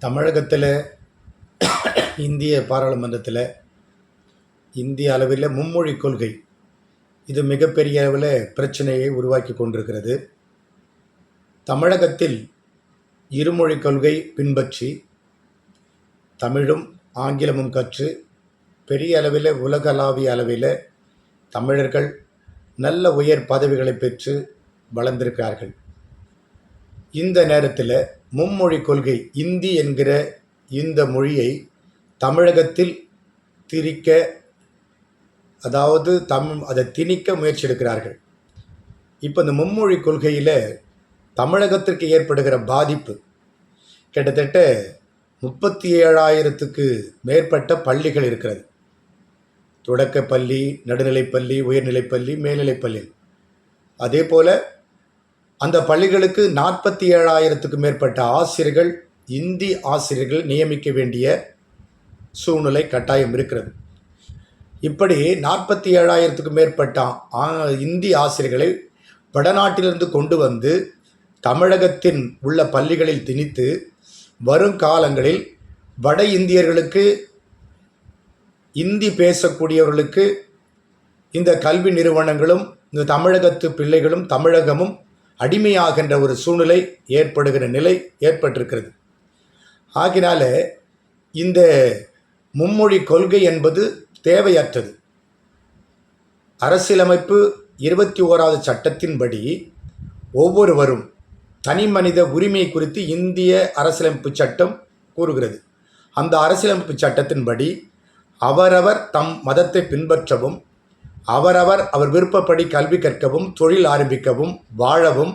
தமிழகத்தில் இந்திய பாராளுமன்றத்தில் இந்திய அளவில் மும்மொழி கொள்கை இது மிகப்பெரிய அளவில் பிரச்சனையை உருவாக்கி கொண்டிருக்கிறது. தமிழகத்தில் இருமொழி கொள்கை பின்பற்றி தமிழும் ஆங்கிலமும் கற்று பெரிய அளவில் உலகளாவிய அளவில் தமிழர்கள் நல்ல உயர் பதவிகளை பெற்று வளர்ந்திருக்கிறார்கள். இந்த நேரத்தில் மும்மொழி கொள்கை இந்தி என்கிற இந்த மொழியை தமிழகத்தில் திரிக்க, அதாவது அதை திணிக்க முயற்சி எடுக்கிறார்கள். இப்போ இந்த மும்மொழி கொள்கையில் தமிழகத்திற்கு ஏற்படுகிற பாதிப்பு கிட்டத்தட்ட 37,000க்கு மேற்பட்ட பள்ளிகள் இருக்கிறது. தொடக்கப்பள்ளி, நடுநிலைப்பள்ளி, உயர்நிலைப்பள்ளி, மேல்நிலைப்பள்ளி. அதே போல் அந்த பள்ளிகளுக்கு 47,000க்கு மேற்பட்ட ஆசிரியர்கள், இந்தி ஆசிரியர்கள் நியமிக்க வேண்டிய சூழ்நிலை கட்டாயம் இருக்கிறது. இப்படி 47,000க்கு மேற்பட்ட இந்தி ஆசிரியர்களை வடநாட்டிலிருந்து கொண்டு வந்து தமிழகத்தின் உள்ள பள்ளிகளில் திணித்து வருங்காலங்களில் வட இந்தியர்களுக்கு, இந்தி பேசக்கூடியவர்களுக்கு இந்த கல்வி நிறுவனங்களும் இந்த தமிழகத்து பிள்ளைகளும் தமிழகமும் அடிமையாகின்ற ஒரு சூழ்நிலை ஏற்படுகிற நிலை ஏற்பட்டிருக்கிறது. ஆகினால இந்த மும்மொழி கொள்கை என்பது தேவையற்றது. அரசியலமைப்பு 21வது சட்டத்தின்படி ஒவ்வொருவரும் தனி மனித உரிமை குறித்து இந்திய அரசியலமைப்பு சட்டம் கூறுகிறது. அந்த அரசியலமைப்பு சட்டத்தின்படி அவரவர் தம் மதத்தை பின்பற்றவும், அவர் விருப்பப்படி கல்வி கற்கவும், தொழில் ஆரம்பிக்கவும், வாழவும்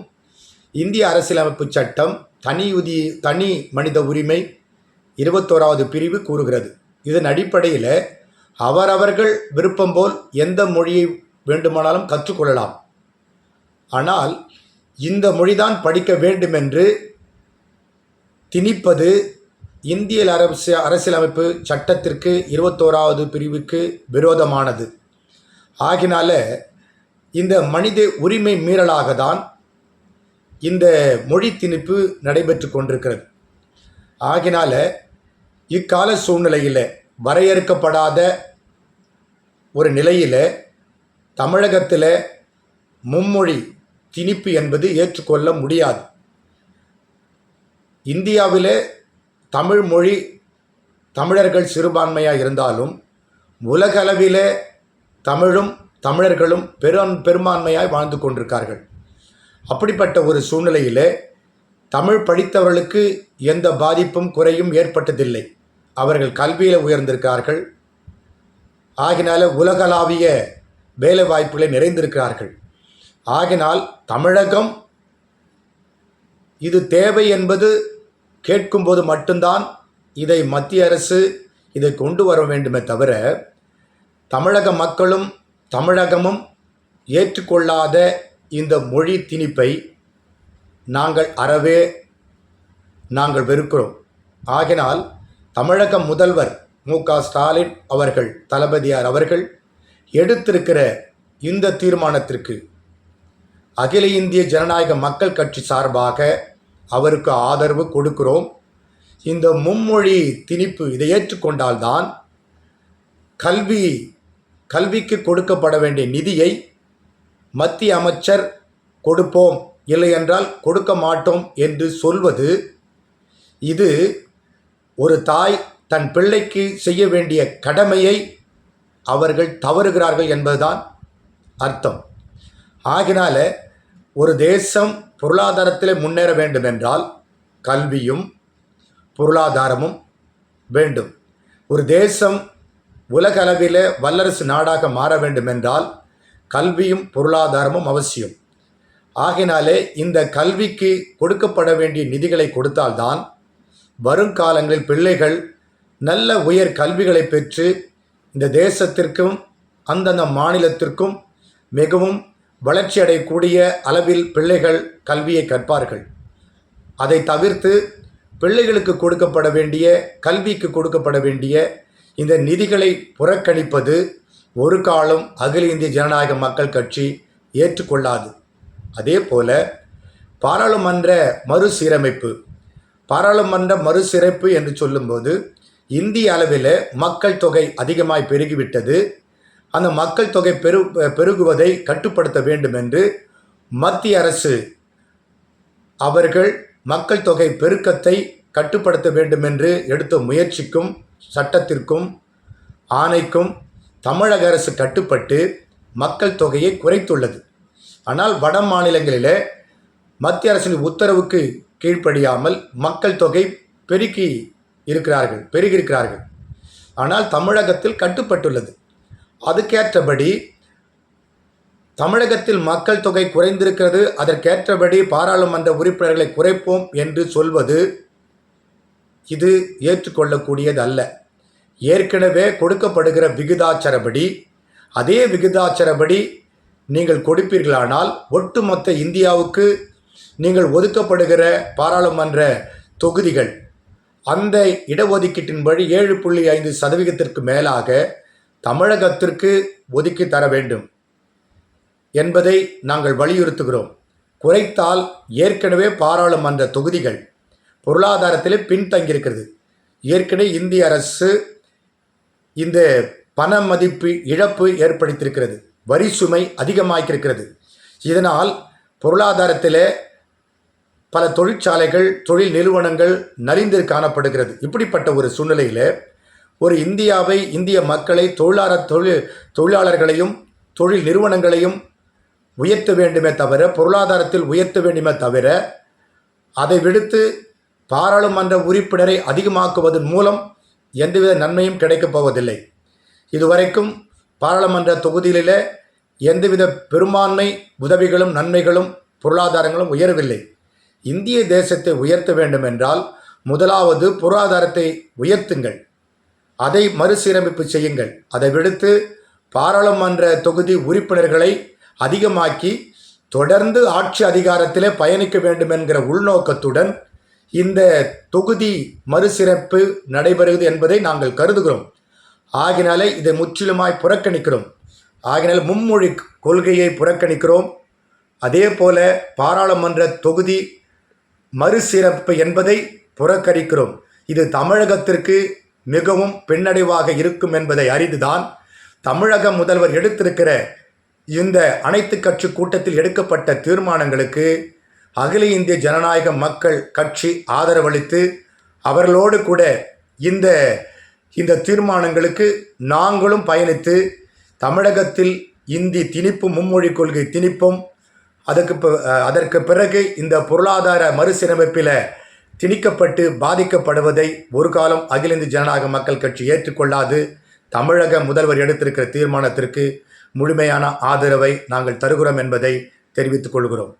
இந்திய அரசியலமைப்பு சட்டம் தனி மனித உரிமை 21வது பிரிவு கூறுகிறது. இதன் அடிப்படையில் அவரவர்கள் விருப்பம் போல் எந்த மொழியை வேண்டுமானாலும் கற்றுக்கொள்ளலாம். ஆனால் இந்த மொழிதான் படிக்க வேண்டும் என்று திணிப்பது இந்திய அரசியலமைப்பு சட்டத்திற்கு 21வது பிரிவுக்கு விரோதமானது. ஆகினால இந்த மனித உரிமை மீறலாக தான் இந்த மொழி திணிப்பு நடைபெற்று கொண்டிருக்கிறது. ஆகினால இக்கால சூழ்நிலையில் வரையறுக்கப்படாத ஒரு நிலையில் தமிழகத்தில் மும்மொழி திணிப்பு என்பது ஏற்றுக்கொள்ள முடியாது. இந்தியாவில் தமிழ் மொழி தமிழர்கள் சிறுபான்மையாக இருந்தாலும் உலகளவில் தமிழும் தமிழர்களும் பெரும்பான்மையாய் வாழ்ந்து கொண்டிருக்கார்கள். அப்படிப்பட்ட ஒரு சூழ்நிலையில் தமிழ் படித்தவர்களுக்கு எந்த பாதிப்பும் குறையும் ஏற்பட்டதில்லை. அவர்கள் கல்வியில் உயர்ந்திருக்கிறார்கள். ஆகினால உலகளாவிய வேலை வாய்ப்புகளை நிறைந்திருக்கிறார்கள். ஆகினால் தமிழகம் இது தேவை என்பது கேட்கும்போது மட்டும்தான் இதை மத்திய அரசு இதை கொண்டு வர வேண்டுமே தவிர, தமிழக மக்களும் தமிழகமும் ஏற்றுக்கொள்ளாத இந்த மொழி திணிப்பை நாங்கள் வெறுக்கிறோம். ஆகினால் தமிழக முதல்வர் மு.க. ஸ்டாலின் அவர்கள், தளபதியார் அவர்கள் எடுத்திருக்கிற இந்த தீர்மானத்திற்கு அகில இந்திய ஜனநாயக மக்கள் கட்சி சார்பாக அவருக்கு ஆதரவு கொடுக்கிறோம். இந்த மும்மொழி திணிப்பு இதை ஏற்றுக்கொண்டால்தான் கல்விக்கு கொடுக்கப்பட வேண்டிய நிதியை மத்திய அமைச்சர் கொடுப்போம், இல்லை என்றால் கொடுக்க மாட்டோம் என்று சொல்வது, இது ஒரு தாய் தன் பிள்ளைக்கு செய்ய வேண்டிய கடமையை அவர்கள் தவறுகிறார்கள் என்பதுதான் அர்த்தம். ஆகினால ஒரு தேசம் பொருளாதாரத்தில் முன்னேற வேண்டும் என்றால் கல்வியும் பொருளாதாரமும் வேண்டும். ஒரு தேசம் உலக அளவில் வல்லரசு நாடாக மாற வேண்டும் என்றால் கல்வியும் பொருளாதாரமும் அவசியம். ஆகினாலே இந்த கல்விக்கு கொடுக்கப்பட வேண்டிய நிதிகளை கொடுத்தால்தான் வருங்காலங்களில் பிள்ளைகள் நல்ல உயர் கல்விகளை பெற்று இந்த தேசத்திற்கும் அந்தந்த மாநிலத்திற்கும் மிகவும் வளர்ச்சி அடையக்கூடிய அளவில் பிள்ளைகள் கல்வியை கற்பார்கள். அதை தவிர்த்து பிள்ளைகளுக்கு கொடுக்கப்பட வேண்டிய, கல்விக்கு கொடுக்கப்பட வேண்டிய இந்த நிதிகளை புறக்கணிப்பது ஒரு காலம் அகில இந்திய ஜனநாயக மக்கள் கட்சி ஏற்றுக்கொள்ளாது. அதே போல பாராளுமன்ற மறுசீரமைப்பு பாராளுமன்ற மறுசிறப்பு என்று சொல்லும்போது இந்திய அளவில் மக்கள் தொகை அதிகமாய் பெருகிவிட்டது. அந்த மக்கள் தொகை பெருகுவதை கட்டுப்படுத்த வேண்டும் என்று மத்திய அரசு அவர்கள் மக்கள் தொகை பெருக்கத்தை கட்டுப்படுத்த வேண்டும் என்று எடுத்த முயற்சிக்கும் சட்டத்திற்கும் ஆணைக்கும் தமிழக அரசு கட்டுப்பட்டு மக்கள் தொகையை குறைத்துள்ளது. ஆனால் வட மாநிலங்களில் மத்திய அரசின் உத்தரவுக்கு கீழ்ப்படியாமல் மக்கள் தொகை பெருகியிருக்கிறார்கள். ஆனால் தமிழகத்தில் கட்டுப்பட்டுள்ளது. அதுக்கேற்றபடி தமிழகத்தில் மக்கள் தொகை குறைந்திருக்கிறது, அதற்கேற்றபடி பாராளுமன்ற உறுப்பினர்களை குறைப்போம் என்று சொல்வது இது ஏற்றுக்கொள்ளக்கூடியது அல்ல. ஏற்கனவே கொடுக்கப்படுகிற விகிதாச்சாரப்படி அதே விகிதாச்சாரப்படி நீங்கள் கொடுப்பீர்களானால் ஒட்டுமொத்த இந்தியாவுக்கு நீங்கள் ஒதுக்கப்படுகிற பாராளுமன்ற தொகுதிகள் அந்த இடஒதுக்கீட்டின்படி 7.5% மேலாக தமிழகத்திற்கு ஒதுக்கி தர வேண்டும் என்பதை நாங்கள் வலியுறுத்துகிறோம். குறைத்தால் ஏற்கனவே பாராளுமன்ற தொகுதிகள் பொருளாதாரத்தில் பின்தங்கியிருக்கிறது. ஏற்கனவே இந்திய அரசு இந்த பண மதிப்பு இழப்பு ஏற்படுத்தியிருக்கிறது, வரி சுமை அதிகமாகியிருக்கிறது. இதனால் பொருளாதாரத்தில் பல தொழிற்சாலைகள் தொழில் நிறுவனங்கள் நலிந்து காணப்படுகிறது. இப்படிப்பட்ட ஒரு சூழ்நிலையில் ஒரு இந்திய மக்களை தொழிலாளர்களையும் தொழில் நிறுவனங்களையும் உயர்த்த வேண்டுமே தவிர பொருளாதாரத்தில் உயர்த்த வேண்டுமே தவிர அதை விடுத்து பாராளுமன்ற உறுப்பினரை அதிகமாக்குவதன் மூலம் எந்தவித நன்மையும் கிடைக்கப் போவதில்லை. இதுவரைக்கும் பாராளுமன்ற தொகுதிகளில் எந்தவித பெரும்பான்மை உதவிகளும் நன்மைகளும் பொருளாதாரங்களும் உயரவில்லை. இந்திய தேசத்தை உயர்த்த வேண்டும் என்றால் முதலாவது பொருளாதாரத்தை உயர்த்துங்கள், அதை மறுசீரமைப்பு செய்யுங்கள். அதை விடுத்து பாராளுமன்ற தொகுதி உறுப்பினர்களை அதிகமாக்கி தொடர்ந்து ஆட்சி அதிகாரத்திலே பயணிக்க வேண்டும் என்கிற உள்நோக்கத்துடன் இந்த தொகுதி மறுசிறப்பு நடைபெறுகிறது என்பதை நாங்கள் கருதுகிறோம். ஆகினாலே இதை முற்றிலுமாய் புறக்கணிக்கிறோம். ஆகினால் மும்மொழி கொள்கையை புறக்கணிக்கிறோம். அதே போல பாராளுமன்ற தொகுதி மறுசிறப்பு என்பதை புறக்கணிக்கிறோம். இது தமிழகத்திற்கு மிகவும் பின்னடைவாக இருக்கும் என்பதை அறிந்துதான் தமிழக முதல்வர் எடுத்திருக்கிற இந்த அனைத்து கட்சி கூட்டத்தில் எடுக்கப்பட்ட தீர்மானங்களுக்கு அகில இந்திய ஜனநாயக மக்கள் கட்சி ஆதரவளித்து அவர்களோடு கூட இந்த தீர்மானங்களுக்கு நாங்களும் பயணித்து தமிழகத்தில் இந்தி திணிப்பும் மும்மொழி கொள்கை திணிப்பும் அதற்கு பிறகு இந்த பொருளாதார மறுசீரமைப்பில் திணிக்கப்பட்டு பாதிக்கப்படுவதை ஒரு காலம் அகில இந்திய ஜனநாயக மக்கள் கட்சி ஏற்றுக்கொள்ளாது. தமிழக முதல்வர் எடுத்திருக்கிற தீர்மானத்திற்கு முழுமையான ஆதரவை நாங்கள் தருகிறோம் என்பதை தெரிவித்துக் கொள்கிறோம்.